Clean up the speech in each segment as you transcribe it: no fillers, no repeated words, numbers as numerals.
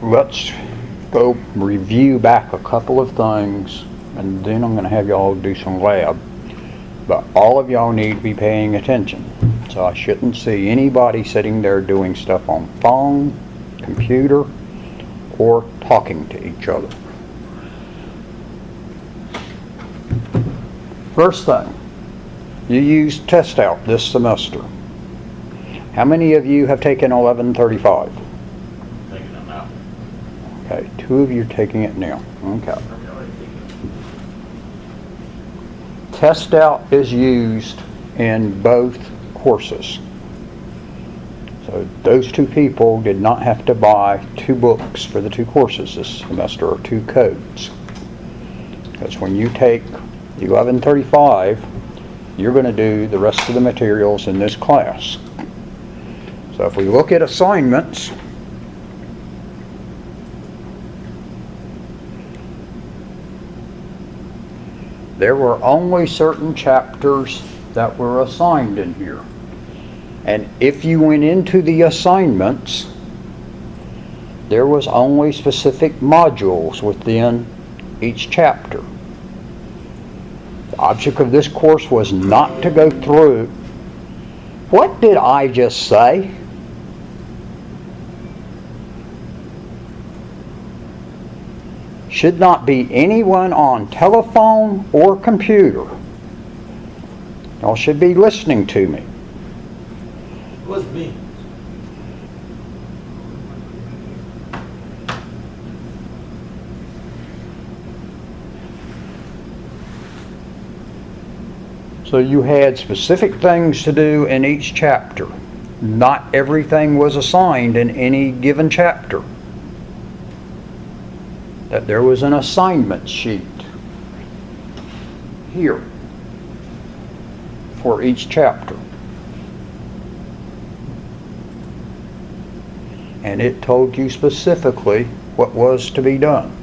let's go review back a couple of things, and then I'm going to have y'all do some lab. But all of y'all need to be paying attention. So I shouldn't see anybody sitting there doing stuff on phone, computer, or talking to each other. First thing, you used test out this semester. How many of you have taken 1135? Taking them out. Okay, 2 of you are taking it now. Okay. Test out is used in both courses. So those 2 people did not have to buy 2 books for the 2 courses this semester, or 2 codes. Because when you take 1135, you're going to do the rest of the materials in this class. So if we look at assignments, there were only certain chapters that were assigned in here. And if you went into the assignments, there was only specific modules within each chapter. The object of this course was not to go through. What did I just say? Should not be anyone on telephone or computer. Y'all should be listening to me. It was me. So you had specific things to do in each chapter. Not everything was assigned in any given chapter. That there was an assignment sheet here for each chapter. And it told you specifically what was to be done.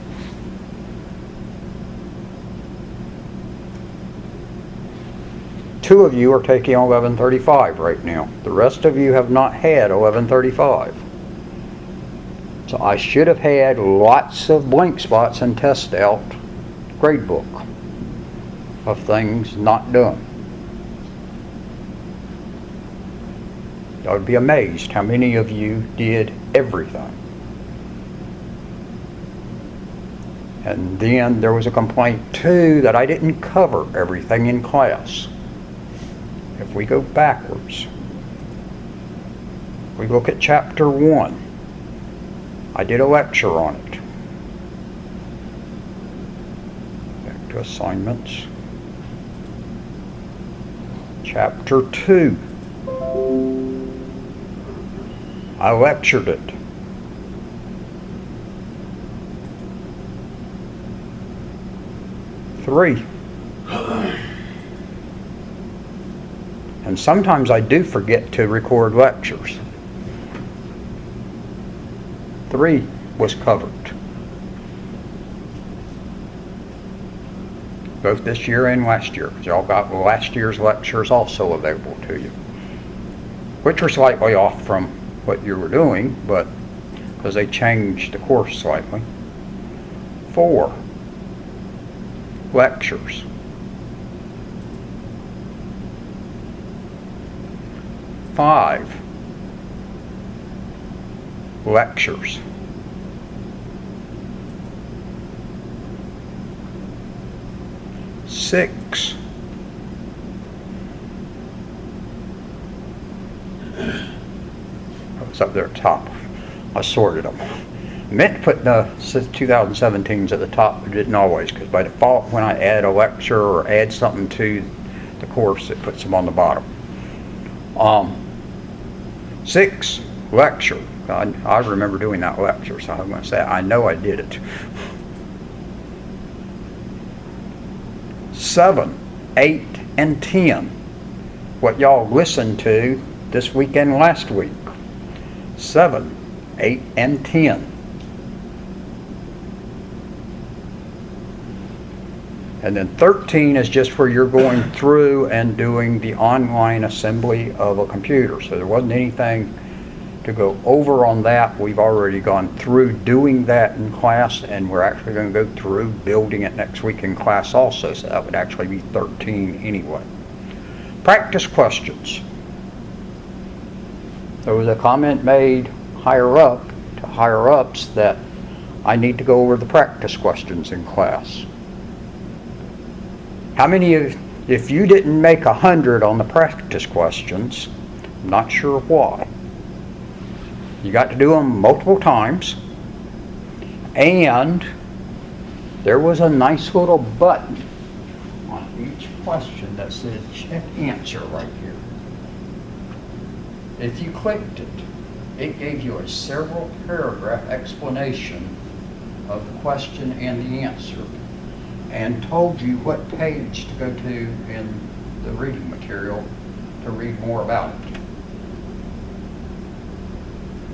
Two of you are taking 1135 right now. The rest of you have not had 1135. So I should have had lots of blank spots and test out grade book of things not done. I would be amazed how many of you did everything. And then there was a complaint too that I didn't cover everything in class. If we go backwards, we look at chapter 1. I did a lecture on it. Back to assignments. Chapter 2. I lectured it. Three. And sometimes I do forget to record lectures. 3 was covered. Both this year and last year. Y'all got last year's lectures also available to you, which are slightly off from what you were doing, but because they changed the course slightly. 4 lectures. 5 lectures. 6 it's up there at the top. I sorted them. I meant to put the 2017s at the top, but didn't always, because by default when I add a lecture or add something to the course, it puts them on the bottom. 6 lecture. I remember doing that lecture, so I'm going to say I know I did it. 7, 8, and 10. What y'all listened to this week and last week. 7, 8, and 10. And then 13 is just where you're going through and doing the online assembly of a computer. So there wasn't anything to go over on that. We've already gone through doing that in class, and we're actually going to go through building it next week in class also, so that would actually be 13 anyway. Practice questions. There was a comment made higher up to higher ups that I need to go over the practice questions in class. How many of, if you didn't make 100 on the practice questions, I'm not sure why. You got to do them multiple times, and there was a nice little button on each question that said check answer right here. If you clicked it, it gave you a several paragraph explanation of the question and the answer, and told you what page to go to in the reading material to read more about it.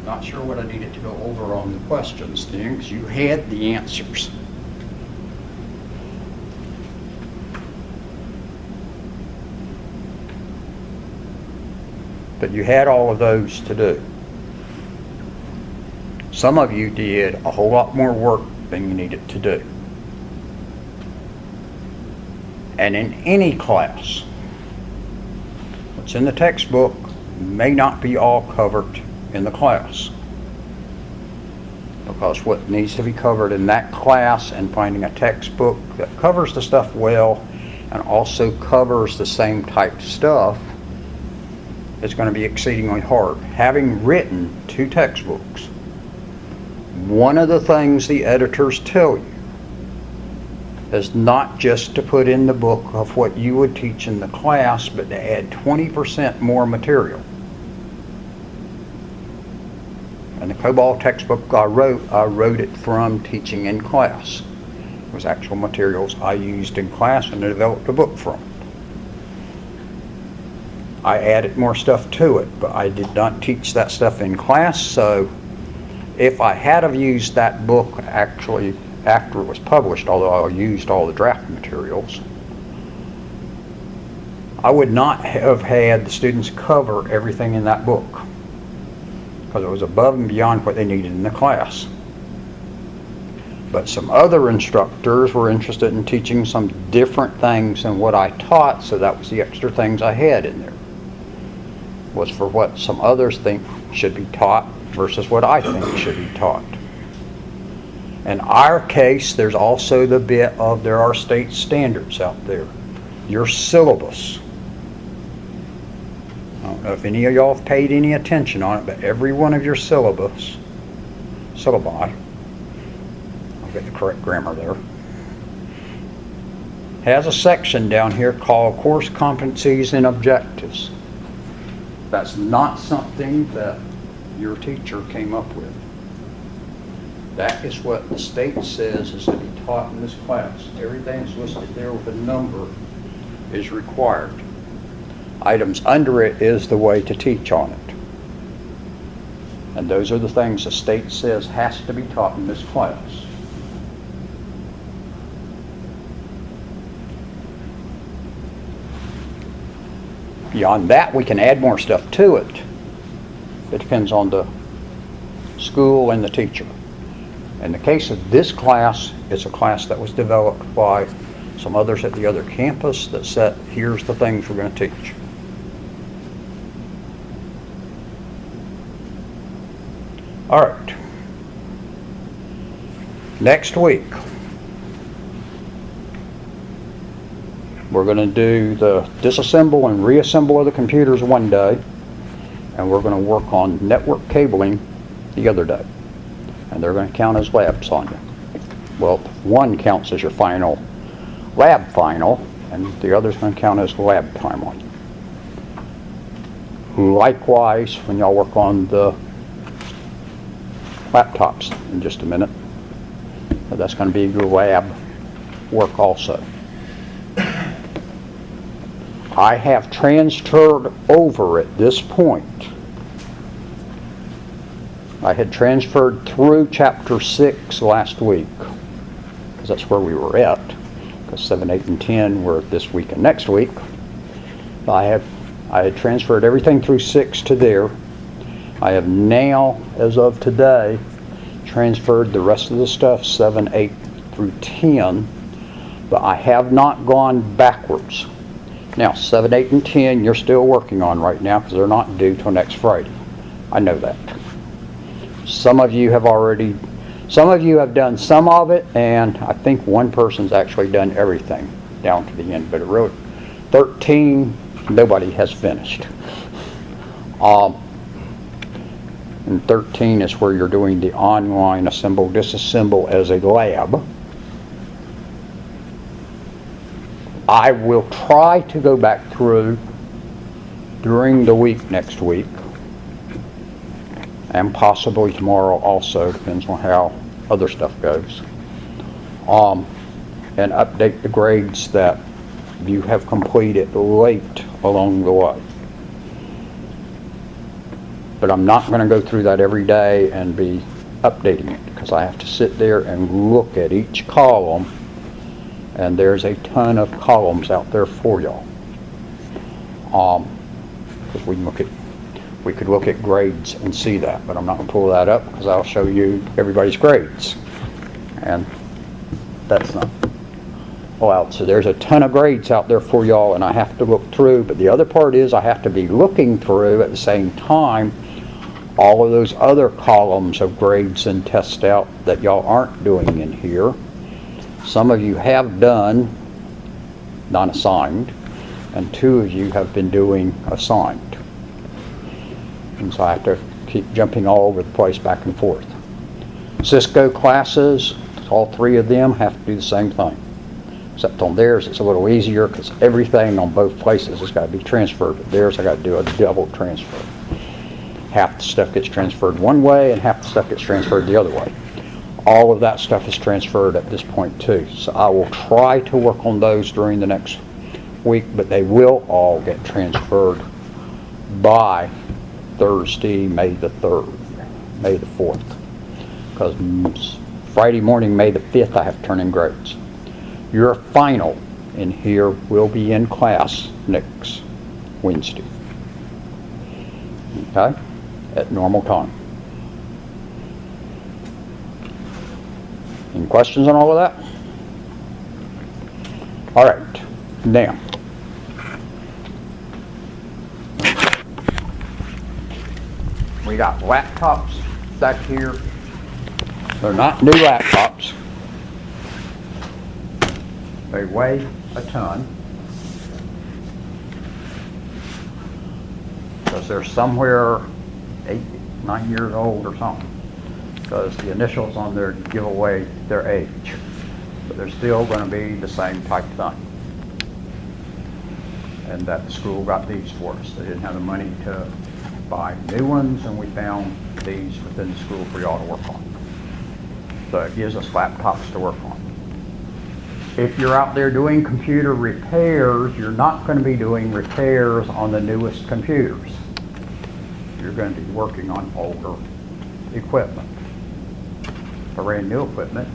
Not sure what I needed to go over on the questions then, because you had the answers. But you had all of those to do. Some of you did a whole lot more work than you needed to do. And in any class, what's in the textbook may not be all covered in the class. Because what needs to be covered in that class, and finding a textbook that covers the stuff well and also covers the same type stuff, is going to be exceedingly hard. Having written 2 textbooks, one of the things the editors tell you is not just to put in the book of what you would teach in the class, but to add 20% more material. And the COBOL textbook I wrote it from teaching in class. It was actual materials I used in class and I developed a book from it. I added more stuff to it, but I did not teach that stuff in class, so if I had have used that book actually after it was published, although I used all the draft materials, I would not have had the students cover everything in that book, because it was above and beyond what they needed in the class. But some other instructors were interested in teaching some different things than what I taught, so that was the extra things I had in there. Was for what some others think should be taught versus what I think should be taught. In our case, there's also the bit of there are state standards out there. Your syllabus. I don't know if any of y'all have paid any attention on it, but every one of your syllabi, I'll get the correct grammar there, has a section down here called Course Competencies and Objectives. That's not something that your teacher came up with. That is what the state says is to be taught in this class. Everything that's listed there with a number is required. Items under it is the way to teach on it. And those are the things the state says has to be taught in this class. Beyond that, we can add more stuff to it. It depends on the school and the teacher. In the case of this class, it's a class that was developed by some others at the other campus that said, here's the things we're going to teach. All right. Next week, we're going to do the disassemble and reassemble of the computers one day, and we're going to work on network cabling the other day. And they're going to count as labs on you. Well, one counts as your final lab final, and the other's going to count as lab time on you. Likewise, when y'all work on the laptops in just a minute, that's going to be your lab work also. I have transferred over at this point. I had transferred through Chapter 6 last week, because that's where we were at, because 7, 8, and 10 were this week and next week. I had transferred everything through 6 to there. I have now, as of today, transferred the rest of the stuff, 7, 8 through 10, but I have not gone backwards. Now, 7, 8, and 10 you're still working on right now because they're not due till next Friday. I know that. Some of you have done some of it, and I think one person's actually done everything down to the end, but it really, 13, nobody has finished. And 13 is where you're doing the online assemble, disassemble as a lab. I will try to go back through during the week next week, and possibly tomorrow also, depends on how other stuff goes, and update the grades that you have completed late along the way. But I'm not going to go through that every day and be updating it, because I have to sit there and look at each column, and there's a ton of columns out there for y'all. Because we could look at grades and see that, but I'm not going to pull that up because I'll show you everybody's grades, and that's not allowed. So there's a ton of grades out there for y'all, and I have to look through. But the other part is I have to be looking through at the same time all of those other columns of grades and test out that y'all aren't doing in here. Some of you have done non-assigned, and 2 of you have been doing assigned. And so I have to keep jumping all over the place back and forth. Cisco classes, all 3 of them have to do the same thing. Except on theirs it's a little easier because everything on both places has got to be transferred. But theirs I got to do a double transfer. Half the stuff gets transferred one way and half the stuff gets transferred the other way. All of that stuff is transferred at this point too. So I will try to work on those during the next week, but they will all get transferred by Thursday, May the 3rd, May the 4th. Because Friday morning, May the 5th, I have to turn in grades. Your final in here will be in class next Wednesday. Okay? At normal time. Any questions on all of that? All right. Now, we got laptops back here. They're not new laptops. They weigh a ton. Because they're somewhere 8, 9 years old or something. Because the initials on there give away their age. But they're still going to be the same type thing. And that the school got these for us. They didn't have the money to buy new ones, and we found these within the school for y'all to work on. So it gives us laptops to work on. If you're out there doing computer repairs, you're not going to be doing repairs on the newest computers. You're going to be working on older equipment. Brand new equipment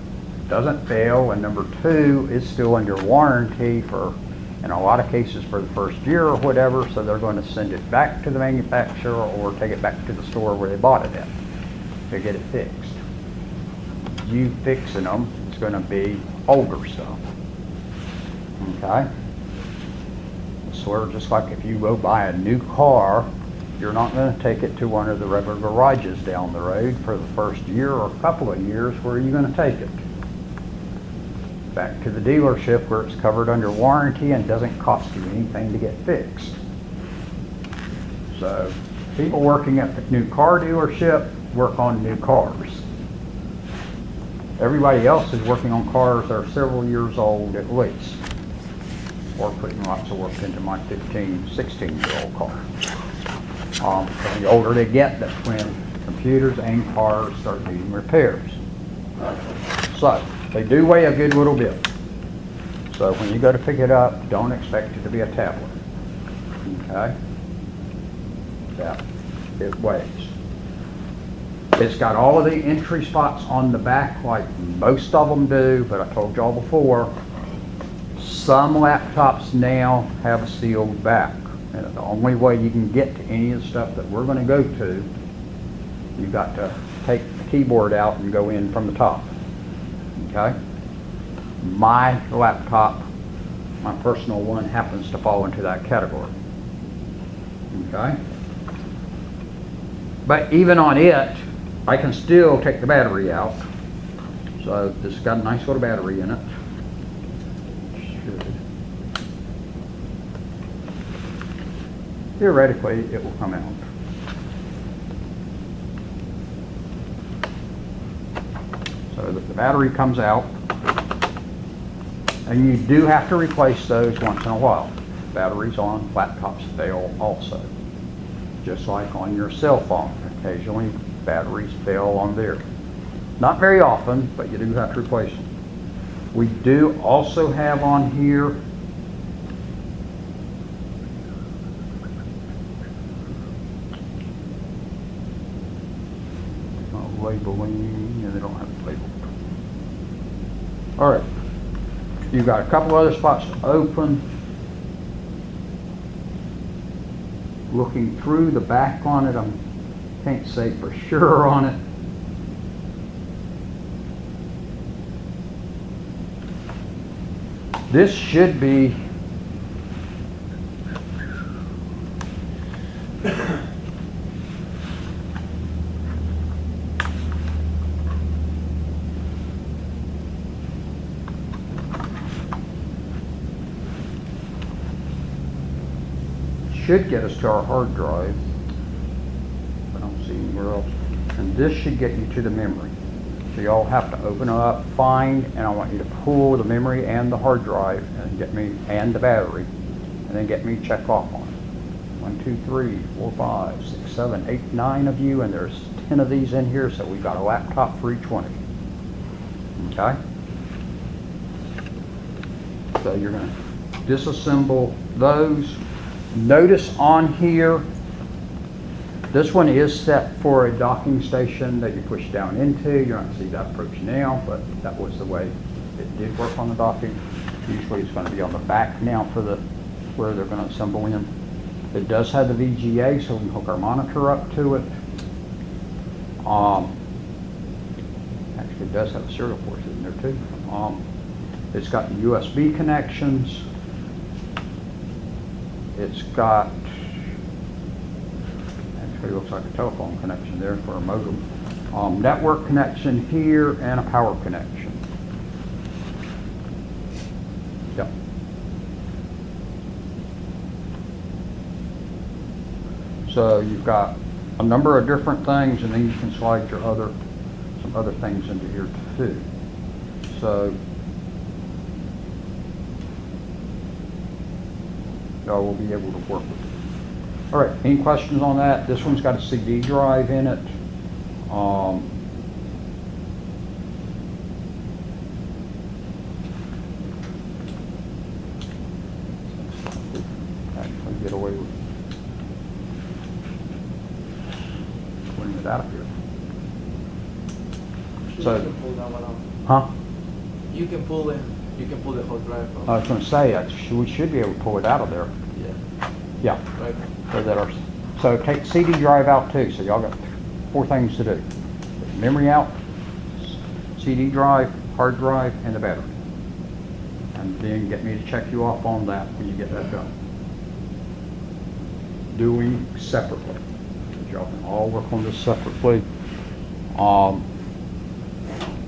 doesn't fail, and number 2 is still under warranty for, in a lot of cases, for the first year or whatever, so they're going to send it back to the manufacturer or take it back to the store where they bought it at to get it fixed. You fixing them is going to be older stuff. Okay? Sort of just like if you go buy a new car, you're not going to take it to one of the regular garages down the road for the first year or a couple of years. Where are you going to take it? Back to the dealership where it's covered under warranty and doesn't cost you anything to get fixed. So people working at the new car dealership work on new cars. Everybody else is working on cars that are several years old at least, or putting lots of work into my 15, 16-year-old car. The older they get, that's when computers and cars start needing repairs. So they do weigh a good little bit. So when you go to pick it up, don't expect it to be a tablet. Okay? Yeah, it weighs. It's got all of the entry spots on the back like most of them do, but I told y'all before, some laptops now have a sealed back. And the only way you can get to any of the stuff that we're going to go to You got to take the keyboard out and go in from the top. Okay? My laptop, my personal one, happens to fall into that category. Okay? But even on it, I can still take the battery out. So this has got a nice little battery in it. Theoretically, it will come out. So that the battery comes out, and you do have to replace those once in a while. Batteries on laptops fail also, just like on your cell phone. Occasionally, batteries fail on there. Not very often, but you do have to replace them. We do also have on here labeling, and they don't have it labeled. All right, you've got a couple other spots to open. Looking through the back on it, I can't say for sure on it. This should be should get us to our hard drive. I don't see anywhere else. And this should get you to the memory. So y'all have to open up, find, and I want you to pull the memory and the hard drive and get me, and the battery, and then get me check off on it. 1, 2, 3, 4, 5, 6, 7, 8, 9 of you, and there's 10 of these in here, so we've got a laptop for each one of you. Okay? So you're going to disassemble those. Notice on here, this one is set for a docking station that you push down into. You're not going to see that approach now, but that was the way it did work on the docking. Usually it's going to be on the back now for the where they're going to assemble in. It does have the VGA, so we can hook our monitor up to it. Actually, it does have a serial port in there too. It's got the USB connections. It's got, actually looks like a telephone connection there for a modem. Network connection here and a power connection. Yep. So you've got a number of different things, and then you can slide your some other things into here too. So y'all will be able to work with it. All right, any questions on that? This one's got a CD drive in it. Actually get away with putting it out of here. So, you can pull that one out. huh? You can pull it. You can pull the whole drive out. I was going to say, we should be able to pull it out of there. Yeah. Yeah. Right. So take the CD drive out too. So y'all got 4 things to do. Memory out, CD drive, hard drive, and the battery. And then get me to check you off on that when you get that done. Doing separately. Y'all can all work on this separately.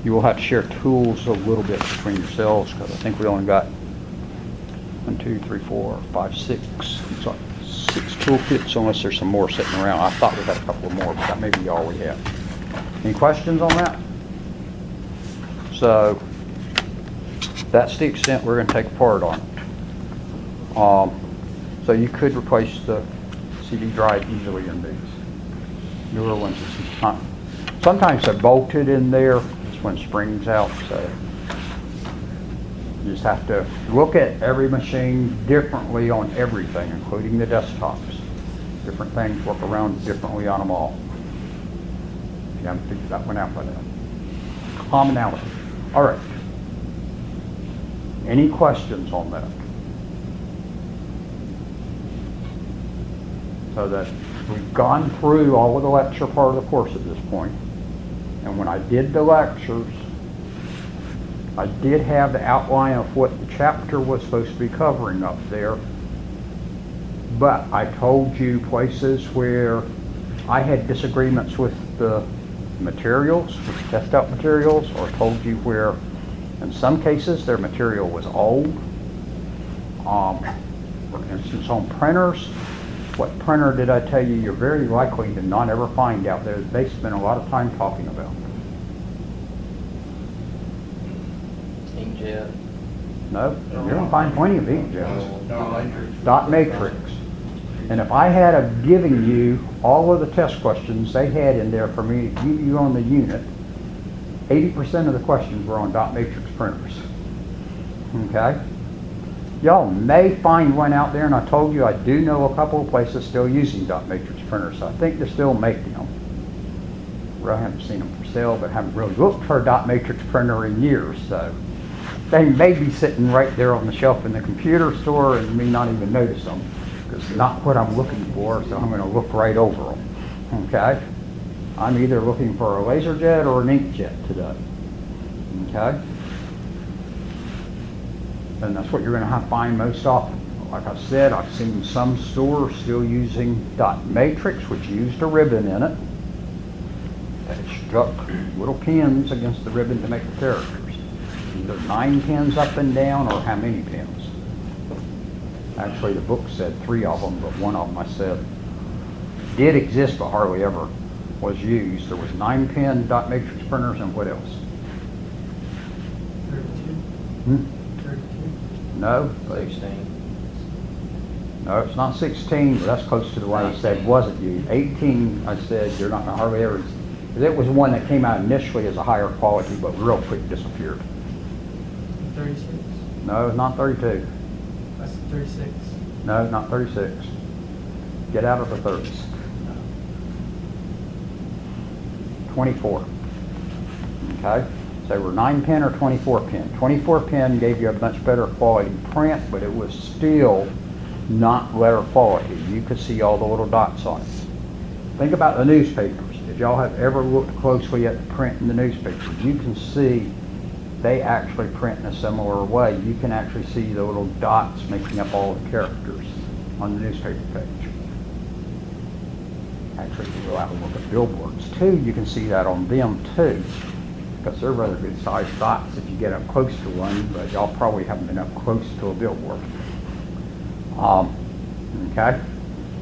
You will have to share tools a little bit between yourselves, because I think we only got 1, 2, 3, 4, 5, 6. It's like 6 toolkits, unless there's some more sitting around. I thought we had a couple more, but that may be all we have. Any questions on that? So that's the extent we're going to take apart on it. So you could replace the CD drive easily in these newer ones. It's not, sometimes they're bolted in there. This one springs out, so you just have to look at every machine differently on everything, including the desktops. Different things work around differently on them all. If you haven't figured that one out by now. Commonality. All right. Any questions on that? So that we've gone through all of the lecture part of the course at this point. And when I did the lectures, I did have the outline of what the chapter was supposed to be covering up there. But I told you places where I had disagreements with the materials, with the test out materials, or told you where in some cases their material was old. For instance, on printers, what printer did I tell you you're very likely to not ever find out there that they spend a lot of time talking about? Inkjet. No, you're gonna find plenty of inkjets. Dot matrix. Dot matrix. And if I had have given you all of the test questions they had in there for me to give you on the unit, 80% of the questions were on dot matrix printers. Okay? Y'all may find one out there, and I told you I do know a couple of places still using dot matrix printers. So I think they're still making them. Well, I haven't seen them for sale, but haven't really looked for a dot matrix printer in years. So they may be sitting right there on the shelf in the computer store and me not even notice them. It's not what I'm looking for, so I'm going to look right over them. Okay? I'm either looking for a laser jet or an inkjet today. Okay? And that's what you're going to find most often. Like I said, I've seen some stores still using dot matrix, which used a ribbon in it. That struck little pins against the ribbon to make the characters. Either 9 pins up and down, or how many pins. Actually, the book said 3 of them, but one of them I said did exist, but hardly ever was used. There was 9-pin dot matrix printers, and what else? 32. 32. No, 16. no, it's not 16, but that's close to the one I said wasn't used. 18, I said you're not going to hardly ever. It was one that came out initially as a higher quality, but real quick disappeared. 36. No, not 32. That's 36. No, not 36. Get out of the 30s. 24. Okay? So they were 9-pin or 24-pin. 24-pin gave you a much better quality print, but it was still not letter quality. You could see all the little dots on it. Think about the newspapers. If y'all have ever looked closely at the print in the newspapers, you can see they actually print in a similar way. You can actually see the little dots making up all the characters on the newspaper page. Actually, if you go out and look at billboards too, you can see that on them too, because they're rather good sized dots if you get up close to one, but y'all probably haven't been up close to a billboard. Okay?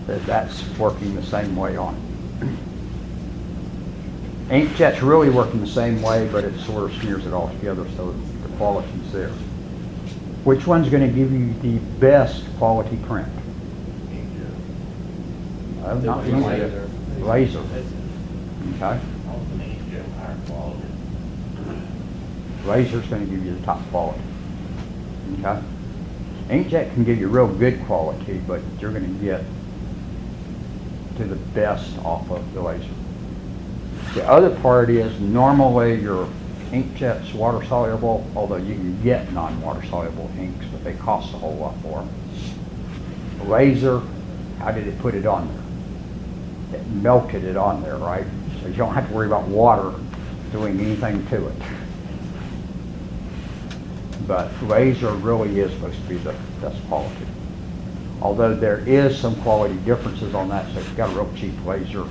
That's working the same way on it. Inkjet's really working the same way, but it sort of smears it all together, so the quality's there. Which one's going to give you the best quality print? No, not the Laser. Laser. Okay. Higher quality. Laser's going to give you the top quality. Okay. Inkjet can give you real good quality, but you're going to get to the best off of the laser. The other part is normally your inkjet's water soluble, although you can get non-water soluble inks, but they cost a whole lot more. The laser, how did it put it on there? It melted it on there, right? So you don't have to worry about water doing anything to it. But laser really is supposed to be the best quality. Although there is some quality differences on that, so if you've got a real cheap laser,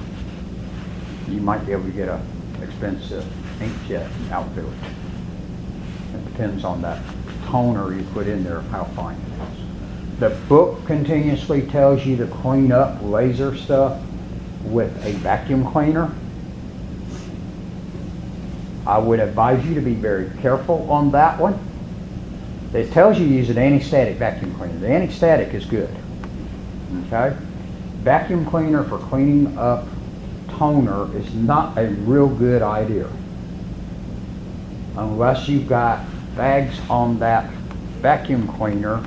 you might be able to get an expensive inkjet out to it. It depends on that toner you put in there, how fine it is. The book continuously tells you to clean up laser stuff with a vacuum cleaner. I would advise you to be very careful on that one. It tells you to use an anti-static vacuum cleaner. The anti-static is good. Okay? Vacuum cleaner for cleaning up toner is not a real good idea unless you've got bags on that vacuum cleaner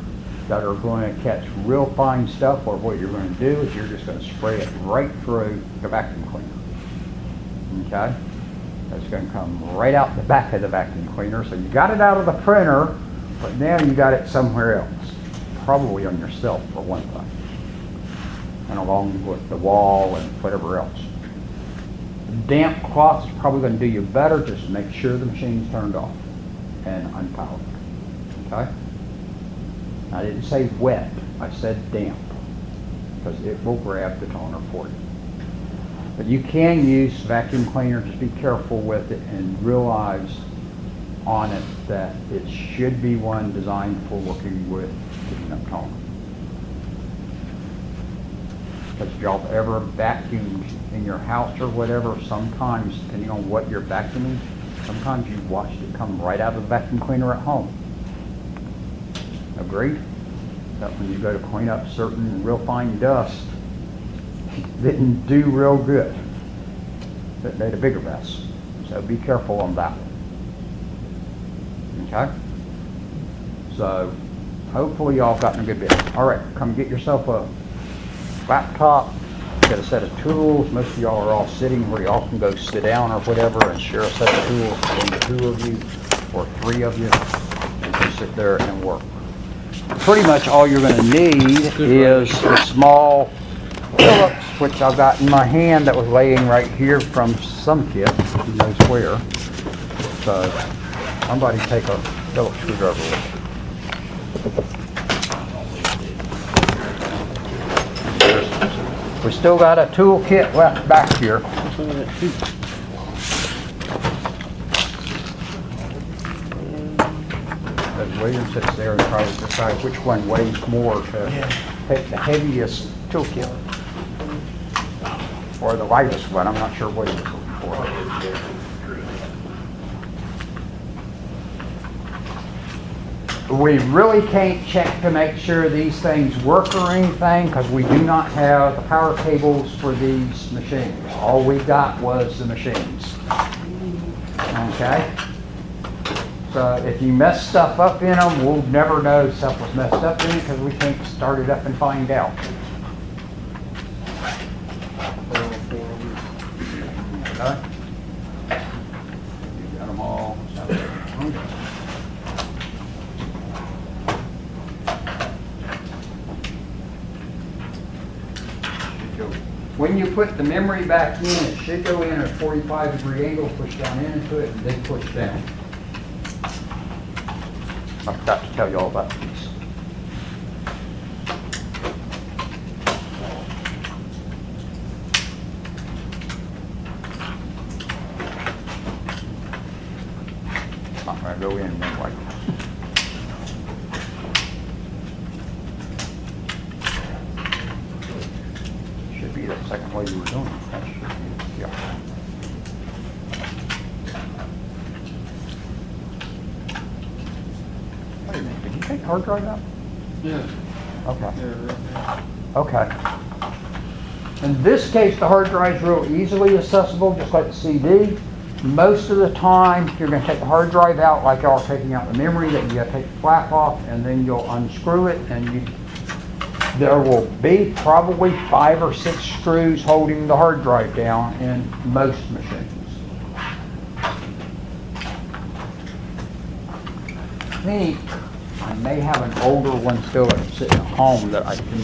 that are going to catch real fine stuff, or what you're going to do is you're just going to spray it right through the vacuum cleaner. Okay? That's going to come right out the back of the vacuum cleaner. So you got it out of the printer, but now you got it somewhere else, probably on yourself for one thing. and along with the wall and whatever else. Damp cloth is probably going to do you better. Just make sure the machine's turned off and unpowered. Okay? I didn't say wet. I said damp, because it will grab the toner for you. But you can use vacuum cleaner. Just be careful with it and realize on it that it should be one designed for working with picking up toner. Because if y'all ever vacuumed in your house or whatever, sometimes, depending on what you're vacuuming, sometimes you've watched it come right out of the vacuum cleaner at home. Agreed? That when you go to clean up certain real fine dust, it didn't do real good. It made a bigger mess. So be careful on that one. Okay? So hopefully y'all gotten a good bit. All right, come get yourself a laptop, get a set of tools. Most of y'all are all sitting where y'all can go sit down or whatever and share a set of tools between the 2 of you or 3 of you and just sit there and work. Pretty much all you're going to need is the small Phillips, which I've got in my hand that was laying right here from some kid, who knows where. So somebody take a Phillips screwdriver with you. We still got a toolkit left back here. As William sits there and tries to decide which one weighs more to take the heaviest toolkit. Or the lightest one, I'm not sure what he's looking for. We really can't check to make sure these things work or anything because we do not have the power cables for these machines. All we got was the machines. Okay? So if you mess stuff up in them, we'll never know stuff was messed up in it because we can't start it up and find out. Okay? You got them all. When you put the memory back in, it should go in at a 45-degree angle, push down into it, and then push down. I forgot to tell you all about these. I'm going to go in one way. Should be the second way you were doing it. That should be, yeah. Wait a minute, did you take the hard drive out? Yeah. Okay. Yeah. Okay. In this case, the hard drive is real easily accessible, just like the CD. Most of the time, you're going to take the hard drive out like y'all are taking out the memory, that you got to take the flap off, and then you'll unscrew it, and there will be probably 5 or 6 screws holding the hard drive down in most machines. I think I may have an older one still that's sitting at home that I can.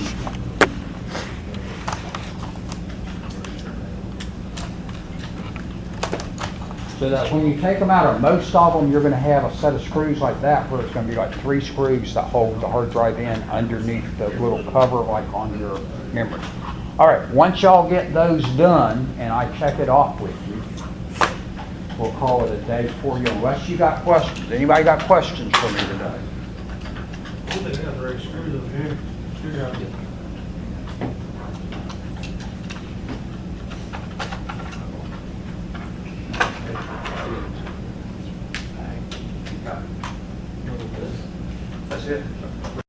So that when you take them out, or most of them, you're going to have a set of screws like that, where it's going to be like 3 screws that hold the hard drive in underneath the little cover, like on your memory. All right, once y'all get those done, and I check it off with you, we'll call it a day for you, unless you got questions. Anybody got questions for me today? They got the right screws over here. That's it?